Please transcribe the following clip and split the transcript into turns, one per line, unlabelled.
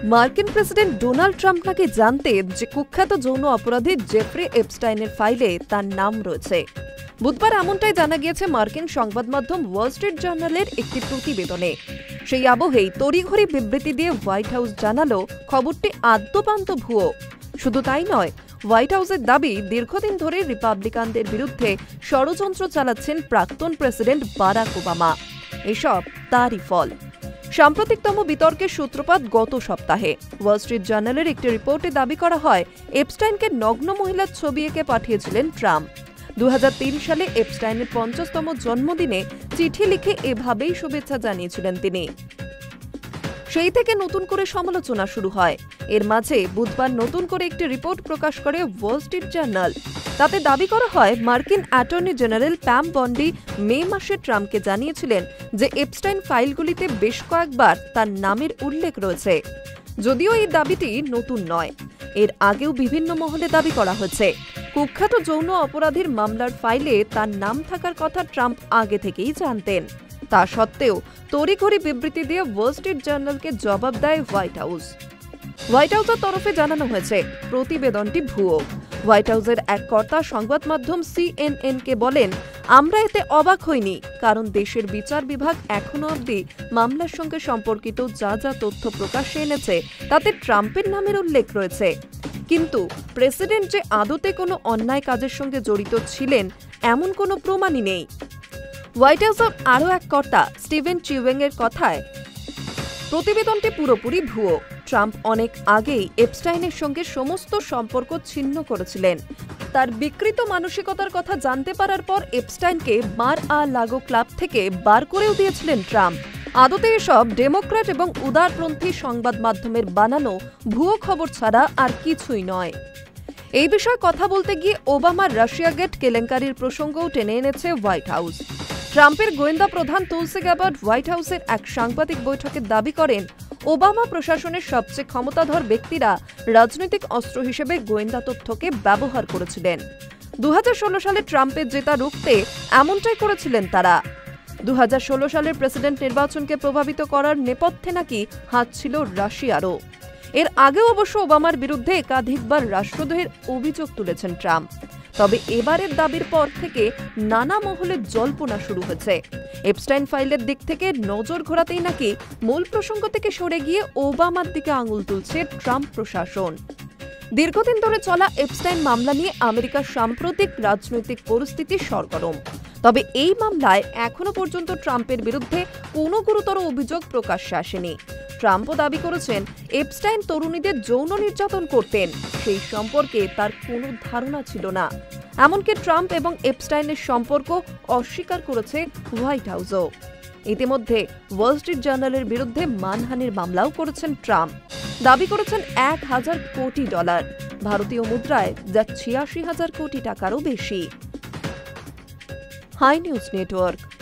মার্কিন president Donald Trump নাকি জানতেন যে কুখ্যাত যৌন অপরাধী জেফ্রি এপস্টাইনের ফাইলে তার নাম রয়েছে। বুধবার এমনটাই জানা গিয়েছে মার্কিন সংবাদ মাধ্যম ওয়াল স্ট্রিট জার্নালের একটি প্রতিবেদনে। সেই আবহেই তড়িঘড়ি বিবৃতি দিয়ে হোয়াইট হাউস জানালো খবরটি আদ্যোপান্ত ভুয়ো। শুধু তাই নয়, হোয়াইট হাউসের দাবি দীর্ঘদিন ধরে রিপাবলিকানদের বিরুদ্ধে ষড়যন্ত্র চালাচ্ছেন প্রাক্তন প্রেসিডেন্ট বারাক ওবামা। এসব তারই ফল। সাম্প্রতিকতম বিতর্কের সূত্রপাত গত সপ্তাহে। ওয়াল স্ট্রিট জার্নালের একটি রিপোর্টে দাবি করা হয় এপস্টাইনকে নগ্ন মহিলার ছবি এঁকে পাঠিয়েছিলেন ট্রাম্প। 2003 সালে এপস্টাইনের 50তম জন্মদিনে চিঠি লিখে এভাবেই শুভেচ্ছা জানিয়েছিলেন তিনি। সেই থেকে নতুন করে সমালোচনা শুরু হয়। এর মাঝে বুধবার নতুন করে একটি রিপোর্ট প্রকাশ করে ওয়াল স্ট্রিট জার্নাল। তাতে দাবি করা হয় মার্কিন অ্যাটর্নি জেনারেল প্যাম বন্ডি মে মাসে ট্রাম্পকে জানিয়েছিলেন যে এপস্টাইন ফাইলগুলিতে বেশ কয়েকবার তার নামের উল্লেখ রয়েছে। যদিও এই দাবিটি নতুন নয়, এর আগেও বিভিন্ন মহলে দাবি করা হয়েছে কুখ্যাত যৌন অপরাধীর মামলার ফাইলে তার নাম থাকার কথা ট্রাম্প আগে থেকেই জানতেন। তা সত্ত্বেও তড়িঘড়ি বিবৃতি দিয়ে ওয়াল স্ট্রিট জার্নালকে জবাব দেয় হোয়াইট হাউস। হোয়াইট হাউসের তরফে জানানো হয়েছে প্রতিবেদনটি ভুয়ো। হোয়াইট হাউসের এক কর্তা সংবাদ মাধ্যম CNN-কে বলেন, আমরা এতে অবাক হইনি, কারণ দেশের বিচার বিভাগ এখনো অবধি মামলার সঙ্গে সম্পর্কিত যা যা তথ্য প্রকাশ্যে এনেছে তাতে ট্রাম্পের নামের উল্লেখ রয়েছে। কিন্তু প্রেসিডেন্ট যে আদতে কোনো অন্যায় কাজের সঙ্গে জড়িত ছিলেন এমন কোনো প্রমাণই নেই। হোয়াইট হাউসের আরও এক কর্তা স্টিভেন চিউয়েং-এর কথায় প্রতিবেদনটি পুরোপুরি ভুয়ো। ট্রাম্প অনেক আগেই এপস্টাইনের সঙ্গে সমস্ত সম্পর্ক ছিন্ন করেছিলেন। তার বিকৃত মানসিকতার কথা জানতে পারার পর এপস্টাইনকে মার-আ-লাগো ক্লাব থেকে বার করেও দিয়েছিলেন ট্রাম্প। আদতে এসব ডেমোক্র্যাট এবং উদারপন্থী সংবাদ মাধ্যমের বানানো ভুয়ো খবর ছাড়া আর কিছুই নয়। এই বিষয়ে কথা বলতে গিয়ে ওবামার রাশিয়া গেট কেলেঙ্কারির প্রসঙ্গও টেনে এনেছে হোয়াইট হাউস। ট্রাম্পের গোয়েন্দা প্রধান তুলসি গ্যাবার্ড হোয়াইট হাউসের এক সাংবাদিক বৈঠকে দাবি করেন ওবামা প্রশাসনের সবচেয়ে ক্ষমতাধর ব্যক্তিরা রাজনৈতিক অস্ত্র হিসেবে গোয়েন্দা তথ্যকে ব্যবহার করেছিলেন। 2016 সালে ট্রাম্পের জেতা রুখতে এমনটাই করেছিলেন তারা। 2016 সালের প্রেসিডেন্ট নির্বাচনকে প্রভাবিত করার নেপথ্যে নাকি হাত ছিল রাশিয়ারও। এর আগেও অবশ্য ওবামার বিরুদ্ধে একাধিকবার রাষ্ট্রদ্রোহের অভিযোগ তুলেছেন ট্রাম্প। তবে এবারের দাবির পর থেকে নানা মহলে জল্পনা শুরু হয়েছে। এপস্টাইন ফাইলের দিক থেকে নজর ঘোরাতেই নাকি মূল প্রসঙ্গ থেকে সরে গিয়ে ওবামার দিকে আঙুল তুলছে ট্রাম্প প্রশাসন। দীর্ঘদিন ধরে চলা এপস্টাইন মামলা নিয়ে আমেরিকার সাম্প্রতিক রাজনৈতিক পরিস্থিতি সরগরম। তবে এই মামলায় এখনো পর্যন্ত ট্রাম্পের বিরুদ্ধে কোনো গুরুতর অভিযোগ প্রকাশ্যে আসেনি। ট্রাম্পও দাবি করেছেন এপস্টাইন তরুণীদের যৌন নির্যাতন করতেন, সেই সম্পর্কে তার কোনো ধারণা ছিল না। এমনকি ট্রাম্প এবং এপস্টাইনের সম্পর্ক অস্বীকার করেছে হোয়াইট হাউসও। ইতিমধ্যে ওয়াল স্ট্রিট জার্নালের বিরুদ্ধে মানহানির মামলাও করেছেন ট্রাম্প। দাবি করেছেন $1,000 কোটি, ভারতীয় মুদ্রায় যা 86,000 কোটি টাকারও বেশি। Hi news network.